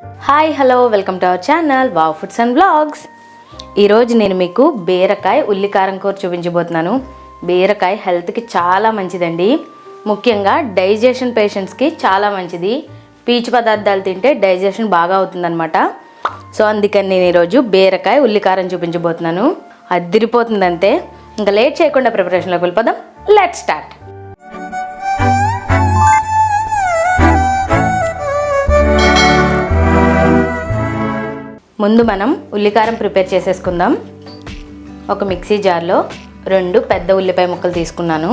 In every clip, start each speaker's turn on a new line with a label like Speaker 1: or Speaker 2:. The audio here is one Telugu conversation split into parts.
Speaker 1: Hi hello welcome to our channel wow foods and vlogs. ఈరోజు నేను మీకు బీరకాయ ఉల్లికారం కూర చూపించబోతున్నాను. బీరకాయ హెల్త్కి చాలా మంచిదండి, ముఖ్యంగా డైజెషన్ పేషెంట్స్కి చాలా మంచిది. పీచు పదార్థాలు తింటే డైజెషన్ బాగా అవుతుందన్నమాట. సో అందుకని నేను ఈరోజు బీరకాయ ఉల్లికారం చూపించబోతున్నాను. అదిరిపోతుందంతే. ఇంకా లేట్ చేయకుండా ప్రిపరేషన్లోకి వెళ్ళిపోదాం. Let's start. ముందు మనం ఉల్లికారం ప్రిపేర్ చేసేసుకుందాం. ఒక మిక్సీ జార్లో 2 పెద్ద ఉల్లిపాయ ముక్కలు తీసుకున్నాను.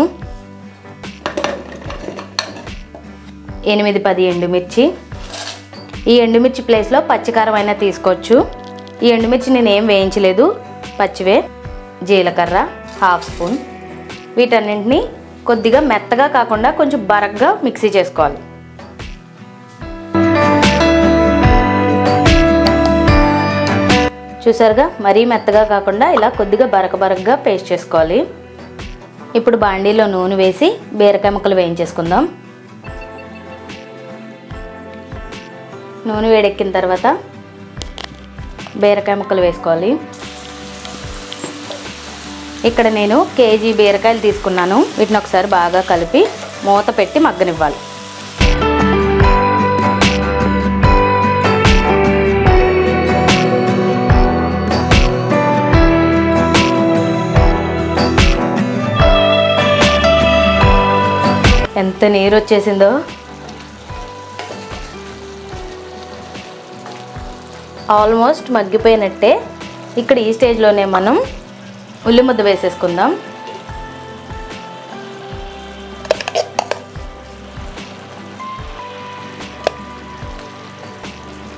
Speaker 1: 8-10 ఎండుమిర్చి. ఈ ఎండుమిర్చి ప్లేస్లో పచ్చికారం అయినా తీసుకోవచ్చు. ఈ ఎండుమిర్చి నేను ఏం వేయించలేదు, పచ్చివే. జీలకర్ర 1/2 స్పూన్. వీటన్నింటినీ కొద్దిగా మెత్తగా కాకుండా కొంచెం బరగ్గా మిక్సీ చేసుకోవాలి. చూసారుగా, మరీ మెత్తగా కాకుండా ఇలా కొద్దిగా బరకగా పేస్ట్ చేసుకోవాలి. ఇప్పుడు బాండీలో నూనె వేసి బీరకాయ ముక్కలు వేయించేసుకుందాం. నూనె వేడెక్కిన తర్వాత బీరకాయ ముక్కలు వేసుకోవాలి. ఇక్కడ నేను కేజీ బీరకాయలు తీసుకున్నాను. వీటిని ఒకసారి బాగా కలిపి మూత పెట్టి మగ్గనివ్వాలి. ఎంత నీరు వచ్చేసిందో. ఆల్మోస్ట్ మగ్గిపోయినట్టే. ఇక్కడ ఈ స్టేజ్లోనే మనం ఉల్లి ముద్ద వేసేసుకుందాం.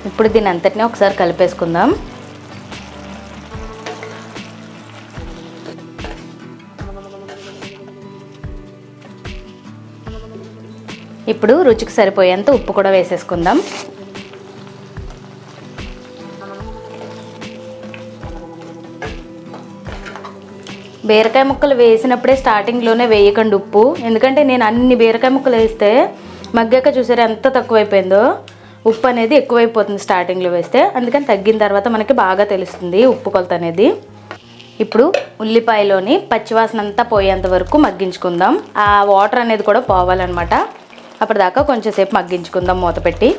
Speaker 1: ఇప్పుడు దీని అంతటినీ ఒకసారి కలిపేసుకుందాం. ఇప్పుడు రుచికి సరిపోయేంత ఉప్పు కూడా వేసేసుకుందాం. బీరకాయ ముక్కలు వేసినప్పుడే స్టార్టింగ్లోనే వేయకండి ఉప్పు, ఎందుకంటే నేను అన్ని బీరకాయ ముక్కలు వేస్తే మగ్గాక చూసారా ఎంత తక్కువైపోయిందో. ఉప్పు అనేది ఎక్కువైపోతుంది స్టార్టింగ్లో వేస్తే, అందుకని తగ్గిన తర్వాత మనకి బాగా తెలుస్తుంది ఉప్పు కొలత అనేది. ఇప్పుడు ఉల్లిపాయలోని పచ్చివాసన అంతా పోయేంత వరకు మగ్గించుకుందాం. ఆ వాటర్ అనేది కూడా పోవాలన్నమాట. అప్పటిదాకా కొంచెం సేపు మగ్గించుకుందాం మూత పెట్టి.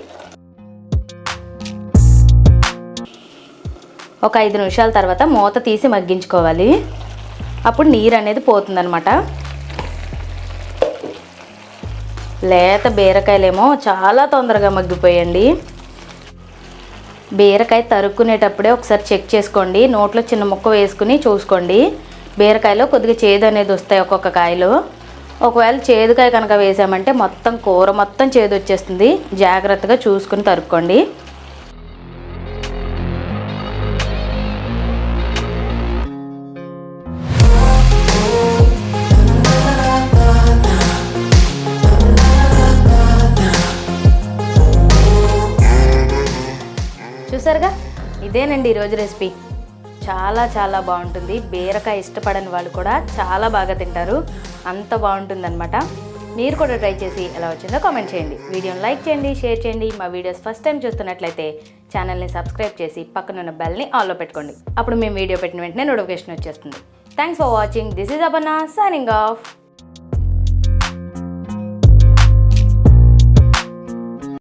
Speaker 1: ఒక 5 నిమిషాల తర్వాత మూత తీసి మగ్గించుకోవాలి. అప్పుడు నీరు అనేది పోతుందన్నమాట. లేత బీరకాయలేమో చాలా తొందరగా మగ్గిపోయండి. బీరకాయ తరుక్కునేటప్పుడే ఒకసారి చెక్ చేసుకోండి. నోట్లో చిన్న ముక్క వేసుకుని చూసుకోండి. బీరకాయలో కొద్దిగా చేదు అనేది వస్తాయి ఒక్కొక్క కాయలో. ఒకవేళ చేదుకాయ కనుక వేసామంటే మొత్తం కూర మొత్తం చేదు వచ్చేస్తుంది. జాగ్రత్తగా చూసుకుని తరుక్కోండి. చూసారుగా, ఇదేనండి ఈరోజు రెసిపీ. చాలా చాలా బాగుంటుంది. బీరకాయ ఇష్టపడని వాళ్ళు కూడా చాలా బాగా తింటారు, అంత బాగుంటుందన్నమాట. మీరు కూడా ట్రై చేసి ఎలా వచ్చిందో కామెంట్ చేయండి. వీడియోని లైక్ చేయండి, షేర్ చేయండి. మా వీడియోస్ ఫస్ట్ టైం చూస్తున్నట్లయితే ఛానల్ని సబ్స్క్రైబ్ చేసి పక్కనున్న బెల్ని ఆన్లో పెట్టుకోండి. అప్పుడు మేము వీడియో పెట్టిన వెంటనే నోటిఫికేషన్ వచ్చేస్తుంది. Thanks for watching. This is Aparna signing off.